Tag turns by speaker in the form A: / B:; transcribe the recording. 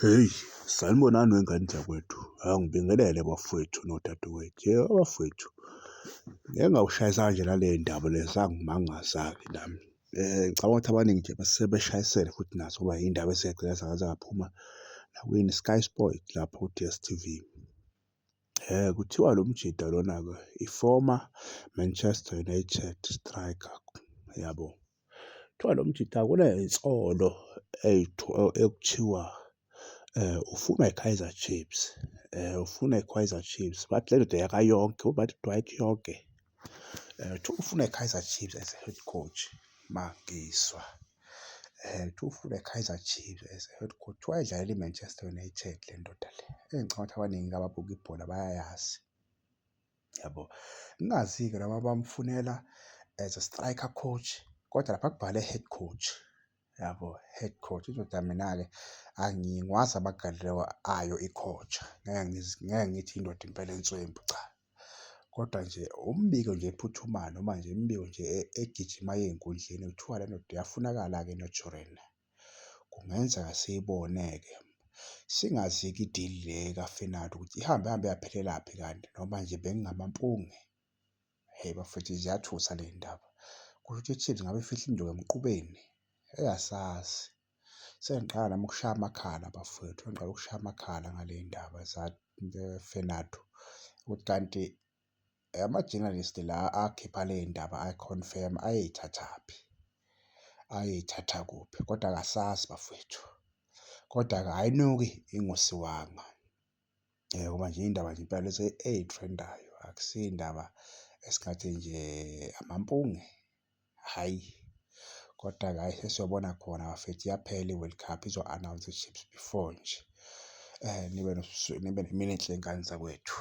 A: Heyi, sanibonani wengane zakwethu. Ngibingelele bafowethu nodadewethu. Abafowethu, ngeke ngawushayisa kanje nale ndaba le sangimangaza-ke nami. Ngicabanga ukuthi abaningi nje sebeshayisele futhi nazo ngoba iy'ndaba esiyagcina zaphuma nakwini, Sky Sport lapho ku-D_S_T_V. Kuthiwa lo mjida lona-ke i-former Manchester United striker, yabo. Kuthiwa lo mjida kuney'nsolo ekuthiwa ufunwa i-Kaizer Chiefs. Ufuna i-Kaizer Chiefs. Bathi le ndoda yakayonke, bathi Dwight Yonke. Kuthiwa ufuna i-Kaizer Chiefs as a head coach, Mangiswa. Kuthiwa ufuna i-Kaizer Chiefs as a head coach. Kuthiwa wayedlalela i-Manchester United le ndoda le. Engicabanga ukuthi abaningi ababuka ibhola bayayazi, yabo. Ngingazi-ke noma bamfunela as a striker coach, kodwa lapha kubhale head coach, yabo, head coach. Indoda mina-ke angikwazi amagalelo ayo i-coach. Ngeke ngithi indoda impela enswembu, cha. Kodwa nje umbiko nje ephuthumayo noma nje imibiko nje egijimayo ey'nkundleni kuthiwa le ndoda iyafunakala-ke noJordan. Kungenzeka siyibone-ke, singazi-ke idili le kaFenado ukuthi ihambe yaphelelaphi kanti noma nje bekungamampunge. Hheyi bafethu, ziyathusa le y'ndaba. Kusho ukuthi i-Chiefs ngabe ifihla induku emqubeni, asazi. Sengiqala nami ukushaya amakhala bafowethu, sengiqala ukushaya amakhala ngale y'ndaba Fenado ukuthi kanti ama-journalist la akhipha le y'ndaba ayi-confirm ayey'thathaphi, ayey'thatha kuphi, kodwa akasazi bafowethu. Kodwa-ke ayinuki ingosiwanga, ngoba nje iy'ndaba nje impela lezi ey'threndayo, akusiyo iy'ndaba esingathi nje amampunge, hhayi. Kodwa-ke hhayi, sesiyobona khona bafethu, iyaphela i-World Cup, izo-announce i-Chiefs before nje. Nibe nemini enhle ngane zakwethu.